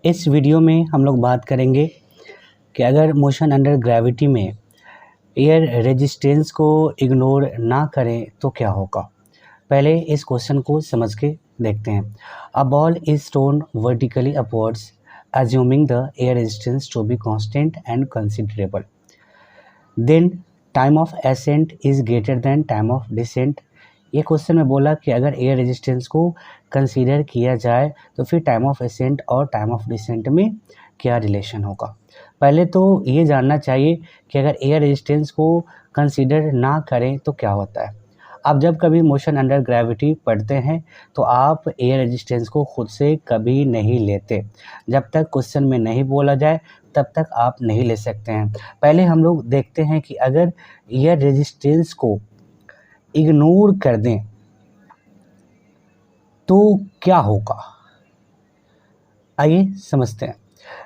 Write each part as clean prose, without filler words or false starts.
इस वीडियो में हम लोग बात करेंगे कि अगर मोशन अंडर ग्रेविटी में एयर रेजिस्टेंस को इग्नोर ना करें तो क्या होगा। पहले इस क्वेश्चन को समझ के देखते हैं। A ball is thrown vertically upwards assuming the air resistance to be constant and considerable, then time of ascent is greater than time of descent। ये क्वेश्चन में बोला कि अगर एयर रेजिस्टेंस को कंसीडर किया जाए तो फिर टाइम ऑफ असेंट और टाइम ऑफ डिसेंट में क्या रिलेशन होगा। पहले तो ये जानना चाहिए कि अगर एयर रेजिस्टेंस को कंसीडर ना करें तो क्या होता है। आप जब कभी मोशन अंडर ग्रेविटी पढ़ते हैं तो आप एयर रेजिस्टेंस को खुद से कभी नहीं लेते। जब तक क्वेश्चन में नहीं बोला जाए तब तक आप नहीं ले सकते हैं। पहले हम लोग देखते हैं कि अगर एयर रेजिस्टेंस को इग्नोर कर दें तो क्या होगा। आइए समझते हैं।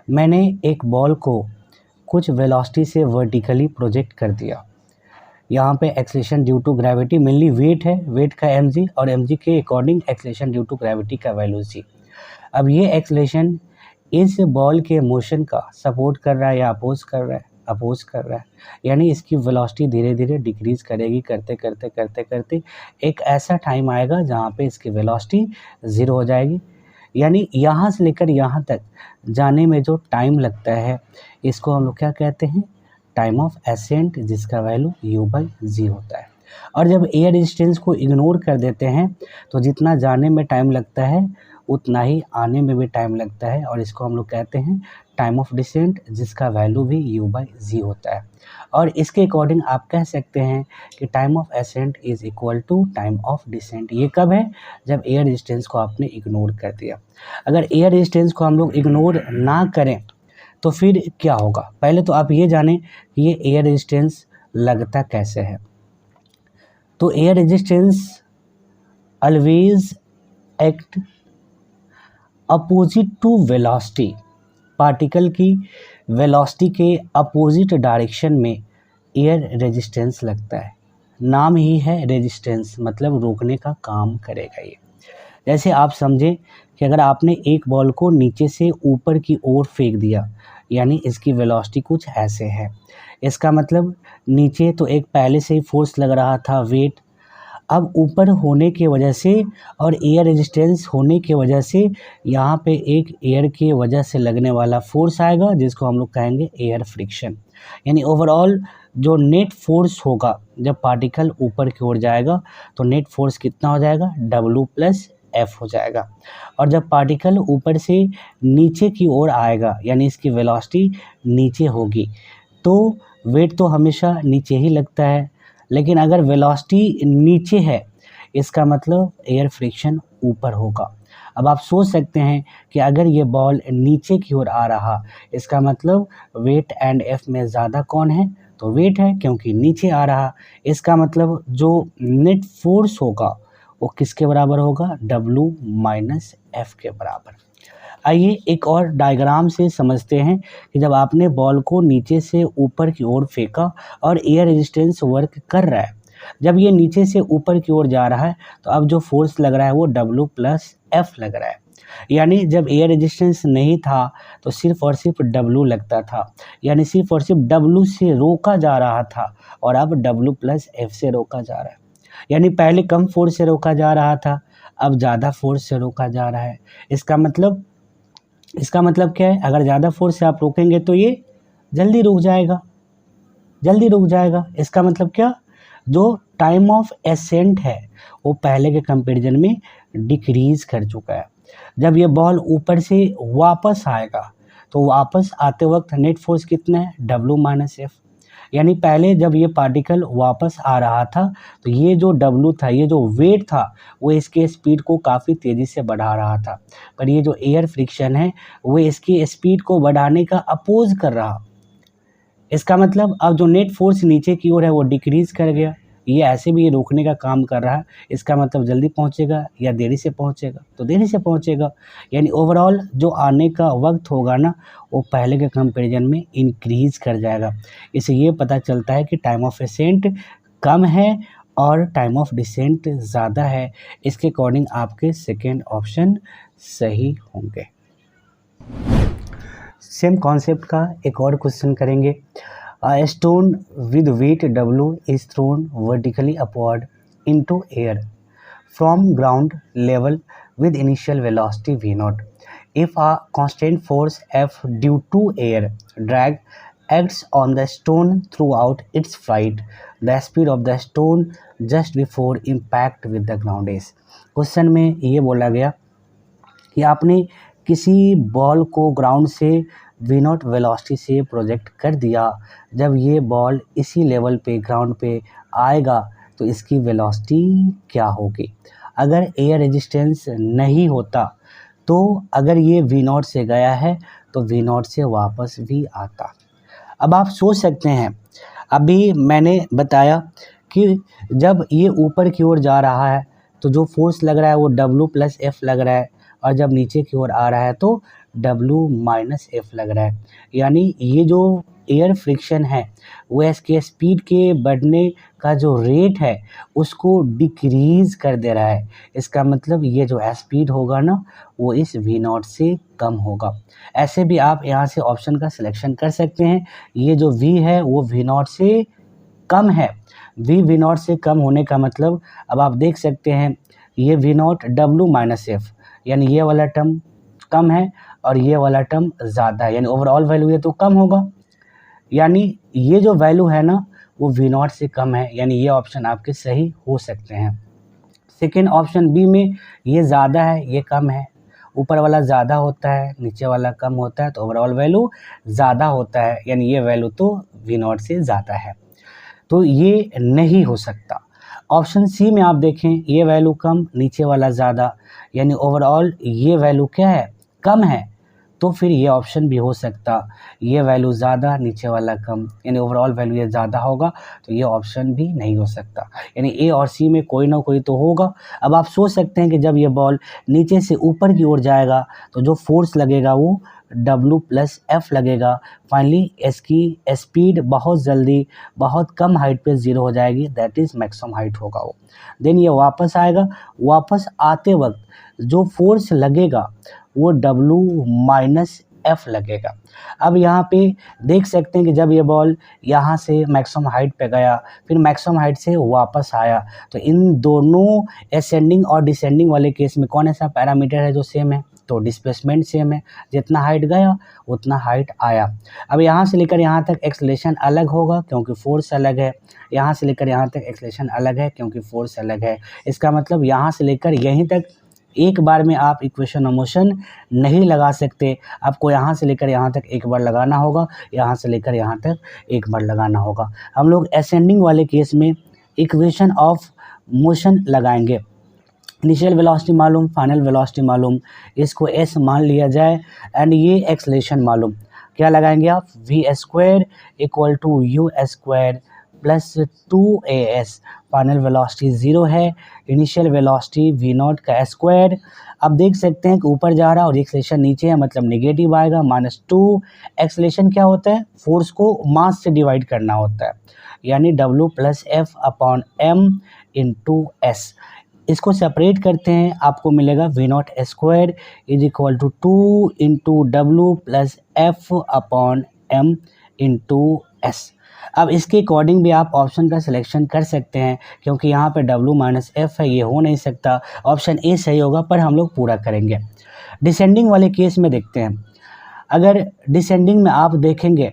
मैंने एक बॉल को कुछ वेलोसिटी से वर्टिकली प्रोजेक्ट कर दिया। यहाँ पे acceleration due to gravity mainly weight है, वेट का mg और mg के according acceleration due to gravity का वैल्यू c। अब ये एक्सेलरेशन इस बॉल के मोशन का सपोर्ट कर रहा है या अपोज कर रहा है, यानी इसकी वेलोसिटी धीरे धीरे डिक्रीज करेगी। करते करते करते करते एक ऐसा टाइम आएगा जहाँ पे इसकी वेलोसिटी 0 हो जाएगी। यानी यहाँ से लेकर यहाँ तक जाने में जो टाइम लगता है इसको हम लोग क्या कहते हैं, टाइम ऑफ एसेंट, जिसका वैल्यू u/g होता है। और जब एयर रेजिस्टेंस को इग्नोर कर देते हैं तो जितना जाने में टाइम लगता है उतना ही आने में भी टाइम लगता है, और इसको हम लोग कहते हैं टाइम ऑफ डिसेंट, जिसका वैल्यू भी u/g होता है। और इसके अकॉर्डिंग आप कह सकते हैं कि time of ascent is equal to time of descent. ये कब है, जब एयर रेजिस्टेंस को आपने इग्नोर कर दिया। अगर एयर रेजिस्टेंस को हम लोग इग्नोर ना करें तो फिर क्या होगा। पहले तो आप ये जानें कि ये एयर रेजिस्टेंस लगता कैसे है। तो air resistance always act opposite to velocity. Particle की वेलोसिटी के अपोजिट डायरेक्शन में एयर रेजिस्टेंस लगता है। नाम ही है रेजिस्टेंस, मतलब रोकने का काम करेगा ये। जैसे आप समझें कि अगर आपने एक बॉल को नीचे से ऊपर की ओर फेंक दिया, यानी इसकी वेलोसिटी कुछ ऐसे है। इसका मतलब नीचे तो एक पहले से ही फोर्स लग रहा था, वेट। अब ऊपर होने की वजह से और एयर रेजिस्टेंस होने की वजह से यहाँ पे एक एयर की वजह से लगने वाला फोर्स आएगा, जिसको हम लोग कहेंगे एयर फ्रिक्शन। यानी ओवरऑल जो नेट फोर्स होगा जब पार्टिकल ऊपर की ओर जाएगा तो नेट फोर्स कितना हो जाएगा, W+F हो जाएगा। और जब पार्टिकल ऊपर से नीचे की ओर आएगा, यानी इसकी वेलोसिटी नीचे होगी, तो वेट तो हमेशा नीचे ही लगता है। लेकिन अगर वेलोसिटी नीचे है इसका मतलब एयर फ्रिक्शन ऊपर होगा। अब आप सोच सकते हैं कि अगर ये बॉल नीचे की ओर आ रहा, इसका मतलब वेट एंड एफ में ज़्यादा कौन है, तो वेट है, क्योंकि नीचे आ रहा। इसका मतलब जो नेट फोर्स होगा वो किसके बराबर होगा, W-F के बराबर। आइए एक और डायग्राम से समझते हैं कि जब आपने बॉल को नीचे से ऊपर की ओर फेंका और एयर रेजिस्टेंस वर्क कर रहा है, जब ये नीचे से ऊपर की ओर जा रहा है तो अब जो फोर्स लग रहा है वो W+F लग रहा है। यानी जब एयर रेजिस्टेंस नहीं था तो सिर्फ और सिर्फ W लगता था, यानी सिर्फ और सिर्फ W से रोका जा रहा था, और अब W+F से रोका जा रहा है। यानी पहले कम फोर्स से रोका जा रहा था, अब ज़्यादा फोर्स से रोका जा रहा है। इसका मतलब क्या है, अगर ज़्यादा फोर्स से आप रोकेंगे तो ये जल्दी रुक जाएगा। इसका मतलब क्या, जो टाइम ऑफ एसेंट है वो पहले के कंपैरिजन में डिक्रीज कर चुका है। जब ये बॉल ऊपर से वापस आएगा तो वापस आते वक्त नेट फोर्स कितना है, W-F। यानी पहले जब ये पार्टिकल वापस आ रहा था तो ये जो W था, ये जो वेट था, वो इसके स्पीड को काफ़ी तेज़ी से बढ़ा रहा था, पर ये जो एयर फ्रिक्शन है वो इसकी स्पीड को बढ़ाने का अपोज कर रहा। इसका मतलब अब जो नेट फोर्स नीचे की ओर है वो डिक्रीज कर गया। ये ऐसे भी ये रोकने का काम कर रहा है। इसका मतलब जल्दी पहुंचेगा या देरी से पहुंचेगा, तो देरी से पहुंचेगा। यानी ओवरऑल जो आने का वक्त होगा ना वो पहले के कंपैरिजन में इंक्रीज कर जाएगा। इससे ये पता चलता है कि टाइम ऑफ एसेंट कम है और टाइम ऑफ डिसेंट ज़्यादा है। इसके अकॉर्डिंग आपके सेकेंड ऑप्शन सही होंगे। सेम कॉन्सेप्ट का एक और क्वेश्चन करेंगे। A stone with weight W is thrown vertically upward into air from ground level with initial velocity v0. If a constant force F due to air drag acts on the stone throughout its flight, the speed of the stone just before impact with the ground is. Question में ये बोला गया कि आपने किसी ball को ground से v0 velocity से प्रोजेक्ट कर दिया, जब ये बॉल इसी लेवल पे ग्राउंड पे आएगा तो इसकी वेलोसिटी क्या होगी। अगर एयर रेजिस्टेंस नहीं होता तो अगर ये v0 से गया है तो v0 से वापस भी आता। अब आप सोच सकते हैं, अभी मैंने बताया कि जब ये ऊपर की ओर जा रहा है तो जो फोर्स लग रहा है वो W प्लस एफ लग रहा है, और जब नीचे की ओर आ रहा है तो W माइनस एफ लग रहा है। यानी ये जो एयर फ्रिक्शन है वो इसके स्पीड के बढ़ने का जो रेट है उसको डिक्रीज़ कर दे रहा है। इसका मतलब ये जो स्पीड होगा ना वो इस v0 से कम होगा। ऐसे भी आप यहाँ से ऑप्शन का सिलेक्शन कर सकते हैं। ये जो v है वो v0 से कम है। v0 से कम होने का मतलब अब आप देख सकते हैं ये v0 W माइनस एफ, यानी ये वाला टर्म कम है और ये वाला टर्म ज़्यादा है, यानी ओवरऑल वैल्यू ये तो कम होगा। यानी ये जो वैल्यू है ना वो v0 से कम है, यानी ये ऑप्शन आपके सही हो सकते हैं। सेकेंड ऑप्शन बी में ये ज़्यादा है ये कम है, ऊपर वाला ज़्यादा होता है नीचे वाला कम होता है तो ओवरऑल वैल्यू ज़्यादा होता है, यानी ये वैल्यू तो v0 से ज़्यादा है, तो ये नहीं हो सकता। ऑप्शन सी में आप देखें ये वैल्यू कम नीचे वाला ज़्यादा, यानी ओवरऑल ये वैल्यू क्या है कम है, तो फिर ये ऑप्शन भी हो सकता। ये वैल्यू ज़्यादा नीचे वाला कम, यानी ओवरऑल वैल्यू ये ज़्यादा होगा, तो ये ऑप्शन भी नहीं हो सकता। यानी ए और सी में कोई ना कोई तो होगा। अब आप सोच सकते हैं कि जब ये बॉल नीचे से ऊपर की ओर जाएगा तो जो फोर्स लगेगा वो W प्लस एफ लगेगा। फाइनली इसकी स्पीड बहुत जल्दी बहुत कम हाइट पे ज़ीरो हो जाएगी, दैट इज़ मैक्सिमम हाइट होगा वो। देन ये वापस आएगा, वापस आते वक्त जो फोर्स लगेगा वो W माइनस एफ लगेगा। अब यहाँ पे देख सकते हैं कि जब ये बॉल यहाँ से मैक्सिमम हाइट पे गया फिर मैक्सिमम हाइट से वापस आया, तो इन दोनों असेंडिंग और डिसेंडिंग वाले केस में कौन ऐसा पैरामीटर है जो सेम है, तो डिस्प्लेसमेंट सेम है। जितना हाइट गया उतना हाइट आया। अब यहाँ से लेकर यहाँ तक एक्सेलरेशन अलग होगा क्योंकि फोर्स अलग है, यहाँ से लेकर यहाँ तक एक्सेलरेशन अलग है क्योंकि फोर्स अलग है। इसका मतलब यहाँ से लेकर यहीं तक एक बार में आप इक्वेशन ऑफ मोशन नहीं लगा सकते, आपको यहाँ से लेकर यहाँ तक एक बार लगाना होगा, यहाँ से लेकर यहाँ तक एक बार लगाना होगा। हम लोग असेंडिंग वाले केस में इक्वेशन ऑफ मोशन लगाएंगे। इनिशियल वेलोसिटी मालूम, फाइनल वेलोसिटी मालूम, इसको s मान लिया जाए एंड ये एक्सेलरेशन मालूम। क्या लगाएंगे आप, v square equal to u square plus 2as। Final velocity 0 है, इनिशियल वेलोसिटी v0 का स्क्वायर। अब देख सकते हैं कि ऊपर जा रहा है और एक्सेलरेशन नीचे है, मतलब नेगेटिव आएगा -2। एक्सेलरेशन क्या होता है, फोर्स को मास से डिवाइड करना होता है, यानी W plus F upon m into S. इसको सेपरेट करते हैं, आपको मिलेगा v0 square is equal to 2 into W plus F upon m into S. अब इसके अकॉर्डिंग भी आप ऑप्शन का सिलेक्शन कर सकते हैं, क्योंकि यहाँ पे W माइनस एफ है, ये हो नहीं सकता, ऑप्शन ए सही होगा, पर हम लोग पूरा करेंगे। डिसेंडिंग वाले केस में देखते हैं। अगर डिसेंडिंग में आप देखेंगे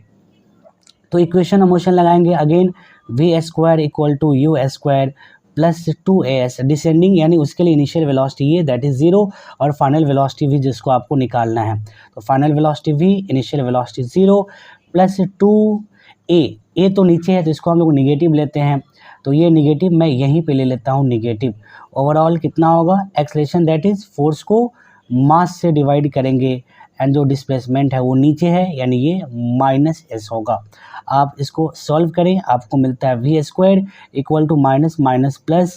तो इक्वेशन ऑफ मोशन लगाएंगे, again v square equal to u square plus 2as। Descending यानी उसके लिए इनिशियल वेलोसिटी ये दैट इज़ 0 और फाइनल वेलोसिटी v जिसको आपको निकालना है, तो final velocity v initial velocity 0 plus 2a तो नीचे है तो इसको हम लोग निगेटिव लेते हैं, तो ये निगेटिव मैं यहीं पे ले लेता हूँ निगेटिव। ओवरऑल कितना होगा, एक्सेलरेशन दैट इज़ फोर्स को मास से डिवाइड करेंगे एंड जो डिस्प्लेसमेंट है वो नीचे है, यानी ये -s होगा। आप इसको सॉल्व करें, आपको मिलता है v square equal to minus minus plus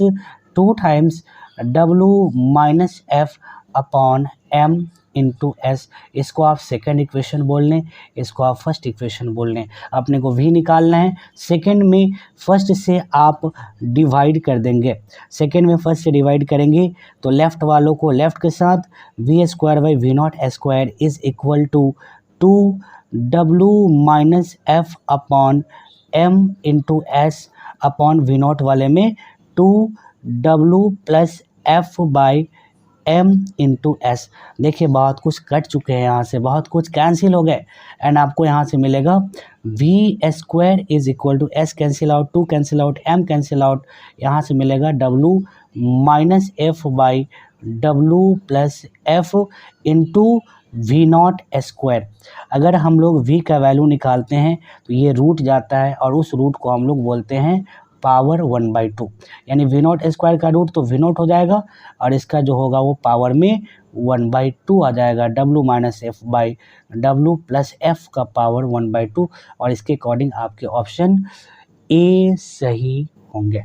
2 times W minus F upon m into S. इसको आप सेकेंड इक्वेशन बोल लें, इसको आप फर्स्ट इक्वेशन बोल लें। अपने को v निकालना है, सेकेंड में फर्स्ट से आप डिवाइड कर देंगे, सेकेंड में फर्स्ट से डिवाइड करेंगे तो लेफ़्ट वालों को लेफ़्ट के साथ v square by v0 square is equal to 2w minus F upon M into S upon v naught वाले में 2w plus F by M into S. देखिए बहुत कुछ कट चुके हैं, यहाँ से बहुत कुछ कैंसिल हो गए एंड आपको यहाँ से मिलेगा v square is equal to S cancel out, 2 cancel out, M cancel out, यहाँ से मिलेगा w minus F by w plus F into v naught square. अगर हम लोग v का वैल्यू निकालते हैं तो ये रूट जाता है और उस रूट को हम लोग बोलते हैं पावर 1/2, यानी वी नॉट स्क्वायर का रूट तो वी नॉट हो जाएगा और इसका जो होगा वो पावर में 1/2 आ जाएगा, w minus F by W plus F का पावर 1/2 और इसके अकॉर्डिंग आपके ऑप्शन ए सही होंगे।